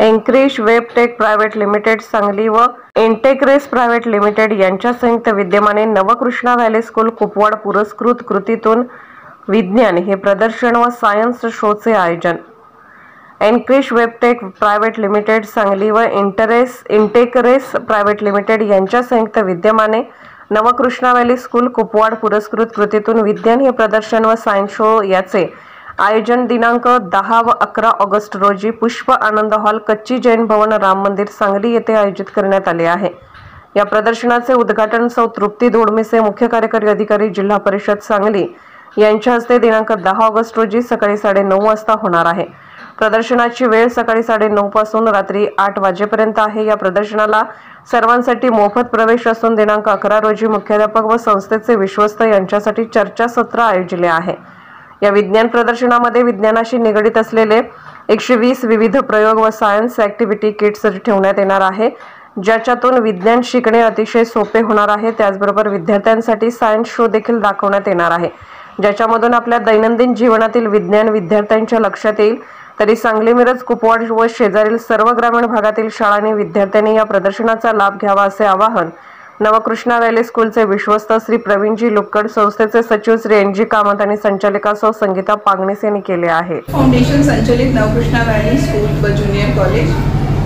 एनक्रिश वेबटेक private limited Sangli व इंटेक्रेस private limited यांच्या संयुक्त विद्यमाने नवकृष्णा व्हॅली स्कूल कुपवाड पुरस्कृत कृतीतून विज्ञान हे प्रदर्शन व सायन्स शोचे आयोजन। एनक्रिश वेबटेक प्रायव्हेट लिमिटेड सांगली व इंटेक्रेस प्रायव्हेट लिमिटेड यांच्या संयुक्त विद्यमाने नवकृष्णा व्हॅली स्कूल कुपवाड पुरस्कृत कृतीतून विज्ञान हे प्रदर्शन व सायन्स शो याचे आयोजन दिनांक 10 व 11 ऑगस्ट रोजी पुष्प आनंद हॉल, कच्ची जैन भवन, राम मंदिर, सांगली येथे आयोजित करण्यात आले आहे। या प्रदर्शनाचे उद्घाटन सौ तृप्ती दोडमिसे, मुख्य कार्यकारी अधिकारी, जिल्हा परिषद सांगली यांच्या हस्ते दिनांक 10 ऑगस्ट रोजी सकाळी 9:30 वाजता होणार आहे। प्रदर्शनाची वेळ सकाळी 9:30 पासून रात्री 8 वाजेपर्यंत आहे। या प्रदर्शनाला सर्वांसाठी मोफत प्रवेश असून दिनांक 11 रोजी मुख्याध्यापक व संस्थेचे विश्वस्त यांच्यासाठी चर्चासत्र आयोजिले आहे। या विज्ञान प्रदर्शनामध्ये विज्ञानाशी निगडित असलेले 120 विविध प्रयोग व सायन्स ॲक्टिव्हिटी किट्स ठेवण्यात येणार आहे, ज्याच्यातून विज्ञान शिकणे अतिशय सोपे होणार आहे। त्याचबरोबर विद्यार्थ्यांसाठी सायन्स शो देखील दाखवण्यात येणार आहे, ज्याच्यामधून आपल्या दैनंदिन जीवनातील विज्ञान विद्यार्थ्यांच्या लक्षात येईल। तरी सांगली, मिरज, कुपवाड व शेजारील सर्व ग्रामीण भागातील शाळांनी विद्यार्थ्यांनी या प्रदर्शनाचा लाभ घ्यावा असे आवाहन नवकृष्णा व्हॅली स्कूलचे विश्वस्त श्री प्रवीणजी लुक्कड, संस्थेचे सचिव श्री एन.जी. कामत आणि संचालिका सौ संगीता पागणीस यांनी केले आहे। फाउंडेशन संचलित नवकृष्णा व्हॅली स्कूल व ज्युनियर कॉलेज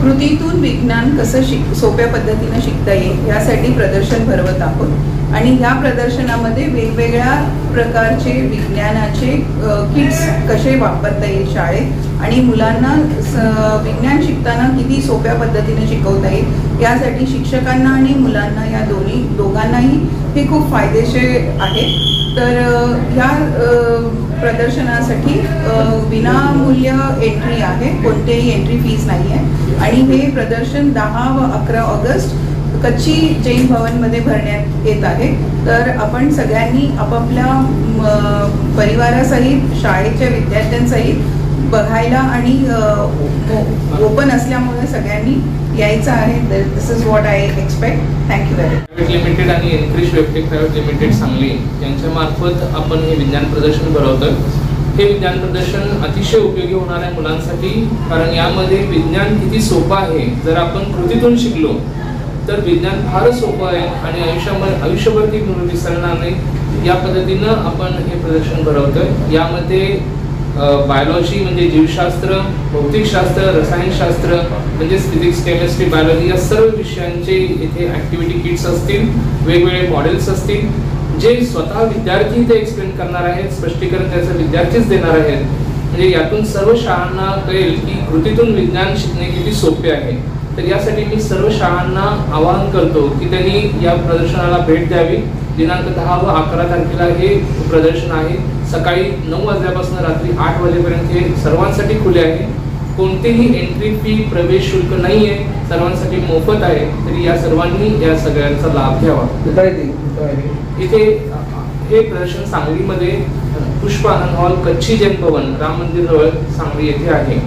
कृतीतून विज्ञान कसं सोप्या पद्धतीने शिकता येईल यासाठी प्रदर्शन भरवत आहोत आणि ह्या प्रदर्शनामध्ये वेगवेगळ्या प्रकारचे विज्ञानाचे किट्स कसे वापरता येईल शाळेत आणि मुलांना विज्ञान शिकताना किती सोप्या पद्धतीने शिकवता येईल यासाठी शिक्षकांना आणि मुलांना या दोघांनाही हे खूप फायदेशीर आहे। तर ह्या प्रदर्शनासाठी विनामूल्य एंट्री आहे, कोणतेही एंट्री फीस नाही आहे आणि हे प्रदर्शन 10 व 11 ऑगस्ट कच्ची जैन भवनमध्ये भरण्यात येत आहे। तर आपण सगळ्यांनी आपापल्या परिवारासहित, शाळेच्या विद्यार्थ्यांसहित बघायला आणि ओपन असल्यामुळे सगळ्यांनी यायचं आहे। This is what I expect. Thank you very much. Private limited आणि एनक्रिश वेबटेक प्रायव्हेट लिमिटेड सांगली यांच्या मार्फत आपण हे विज्ञान प्रदर्शन भरवतोय। हे विज्ञान प्रदर्शन अतिशय उपयोगी होणार आहे मुलांसाठी, कारण यामध्ये विज्ञान किती सोपं आहे जर आपण कृतीतून शिकलो तर विज्ञान फारच सोपं आहे आणि आयुष्यभर ती विसरणार नाही। या पद्धतीनं आपण हे प्रदर्शन भरवतोय। यामध्ये बायोलॉजी म्हणजे जीवशास्त्र, भौतिकशास्त्र, रसायनशास्त्र म्हणजे फिजिक्स, केमिस्ट्री, बायोलॉजी या सर्व विषयांचे इथे ॲक्टिव्हिटी किट्स असतील, वेगवेगळे मॉडेल्स असतील जे स्वतः विद्यार्थी इथे एक्सप्लेन करणार आहेत, स्पष्टीकरण त्याचं विद्यार्थीच देणार आहेत। म्हणजे यातून सर्व शाळांना कळेल की कृतीतून विज्ञान शिकणे किती सोपे आहे। तर यासाठी मी सर्व शाळांना आवाहन करतो की त्यांनी या प्रदर्शनाला भेट द्यावी। दिनांक 10 व 11 तारखेला हे प्रदर्शन आहे। सकाळी 9 वाजल्यापासून रात्री 8 वाजेपर्यंत हे सर्वांसाठी खुले आहे। कोणतेही एंट्री फी, प्रवेश शुल्क नाही आहे, सर्वांसाठी मोफत आहे। तरी या सर्वांनी या सगळ्यांचा लाभ घ्यावा। इथे हे प्रदर्शन सांगलीमध्ये पुष्प आनंद हॉल, कच्ची जैन भवन, राम मंदिर जवळ सांगली येथे आहे।